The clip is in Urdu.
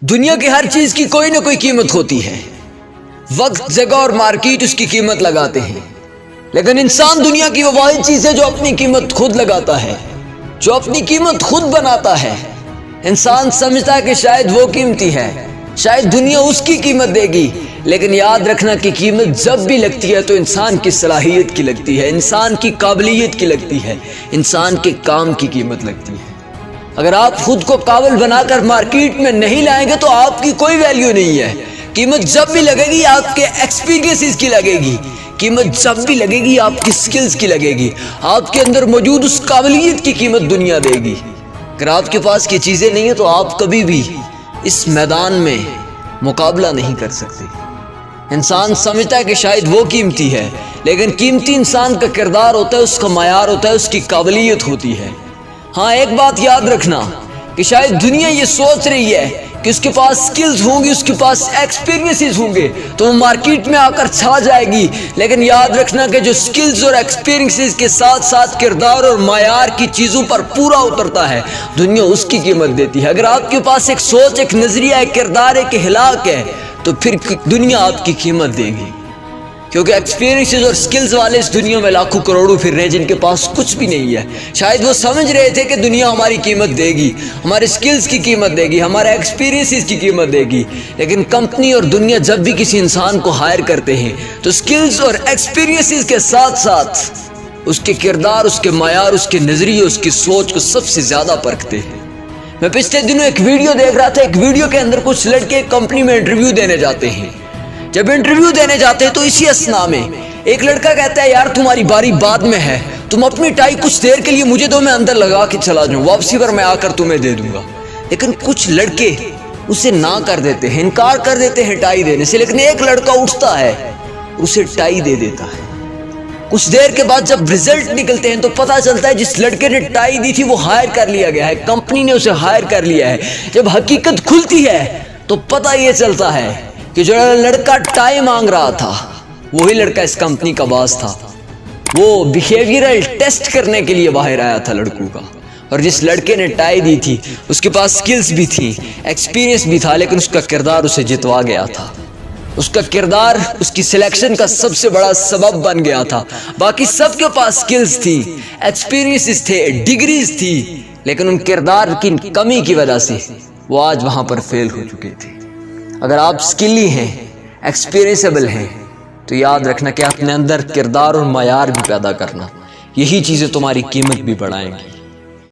دنیا کی ہر چیز کی کوئی نہ کوئی قیمت ہوتی ہے. وقت، جگہ اور مارکیٹ اس کی قیمت لگاتے ہیں، لیکن انسان دنیا کی وہ واحد چیز ہے جو اپنی قیمت خود لگاتا ہے، جو اپنی قیمت خود بناتا ہے. انسان سمجھتا ہے کہ شاید وہ قیمتی ہے، شاید دنیا اس کی قیمت دے گی، لیکن یاد رکھنا کہ قیمت جب بھی لگتی ہے تو انسان کی صلاحیت کی لگتی ہے، انسان کی قابلیت کی لگتی ہے، انسان کے کام کی قیمت لگتی ہے. اگر آپ خود کو قابل بنا کر مارکیٹ میں نہیں لائیں گے تو آپ کی کوئی ویلیو نہیں ہے. قیمت جب بھی لگے گی آپ کے ایکسپیرینسز کی لگے گی، قیمت جب بھی لگے گی آپ کی سکلز کی لگے گی، آپ کے اندر موجود اس قابلیت کی قیمت دنیا دے گی. اگر آپ کے پاس یہ چیزیں نہیں ہیں تو آپ کبھی بھی اس میدان میں مقابلہ نہیں کر سکتے. انسان سمجھتا ہے کہ شاید وہ قیمتی ہے، لیکن قیمتی انسان کا کردار ہوتا ہے، اس کا معیار ہوتا ہے، اس کی قابلیت ہوتی ہے. ہاں، ایک بات یاد رکھنا کہ شاید دنیا یہ سوچ رہی ہے کہ اس کے پاس سکلز ہوں گی، اس کے پاس ایکسپیرینسز ہوں گے تو وہ مارکیٹ میں آ کر چھا جائے گی، لیکن یاد رکھنا کہ جو سکلز اور ایکسپیرینسز کے ساتھ ساتھ کردار اور معیار کی چیزوں پر پورا اترتا ہے، دنیا اس کی قیمت دیتی ہے. اگر آپ کے پاس ایک سوچ، ایک نظریہ، ایک کردار، ایک اخلاق ہے تو پھر دنیا آپ کی قیمت دے گی، کیونکہ ایکسپیرینسز اور سکلز والے اس دنیا میں لاکھوں کروڑوں پھر رہے ہیں جن کے پاس کچھ بھی نہیں ہے. شاید وہ سمجھ رہے تھے کہ دنیا ہماری قیمت دے گی، ہمارے سکلز کی قیمت دے گی، ہمارے ایکسپیرینسز کی قیمت دے گی، لیکن کمپنی اور دنیا جب بھی کسی انسان کو ہائر کرتے ہیں تو سکلز اور ایکسپیرینسز کے ساتھ ساتھ اس کے کردار، اس کے معیار، اس کے نظریے، اس کی سوچ کو سب سے زیادہ پرکھتے ہیں. میں پچھلے دنوں ایک ویڈیو دیکھ رہا تھا، ایک ویڈیو کے اندر کچھ لڑکے کمپنی میں انٹرویو دینے جاتے ہیں. جب انٹرویو دینے جاتے ہیں تو اسی اثناء میں ایک لڑکا کہتا ہے، یار تمہاری باری بعد میں ہے، تم اپنی ٹائی کچھ دیر کے لیے مجھے دو، میں اندر لگا کے چلا جاؤں، واپسی پر میں آ کر تمہیں دے دوں گا. لیکن کچھ لڑکے اسے نہ کر دیتے ہیں، انکار کر دیتے ہیں ٹائی دینے سے، لیکن ایک لڑکا اٹھتا ہے، اسے ٹائی دے دیتا ہے. کچھ دیر کے بعد جب رزلٹ نکلتے ہیں تو پتہ چلتا ہے جس لڑکے نے ٹائی دی تھی وہ ہائر کر لیا گیا ہے، کمپنی نے اسے ہائر کر لیا ہے. جب حقیقت کھلتی ہے تو پتہ یہ چلتا ہے کہ جو لڑکا ٹائی مانگ رہا تھا وہی لڑکا اس کمپنی کا باس تھا. وہ بیہیویئرل ٹیسٹ کرنے کے لیے باہر آیا تھا لڑکوں کا، اور جس لڑکے نے ٹائی دی تھی اس کے پاس سکلز بھی تھیں، ایکسپیرینس بھی تھا، لیکن اس کا کردار اسے جتوا گیا تھا. اس کا کردار اس کی سلیکشن کا سب سے بڑا سبب بن گیا تھا. باقی سب کے پاس سکلز تھی، ایکسپیرینسز تھے، ڈگریز تھی، لیکن ان کردار کی کمی کی وجہ سے وہ آج وہاں پر فیل ہو چکے تھے. اگر آپ سکلی ہیں، ایکسپیرینسیبل ہیں، تو یاد رکھنا کہ اپنے اندر کردار اور معیار بھی پیدا کرنا، یہی چیزیں تمہاری قیمت بھی بڑھائیں گی.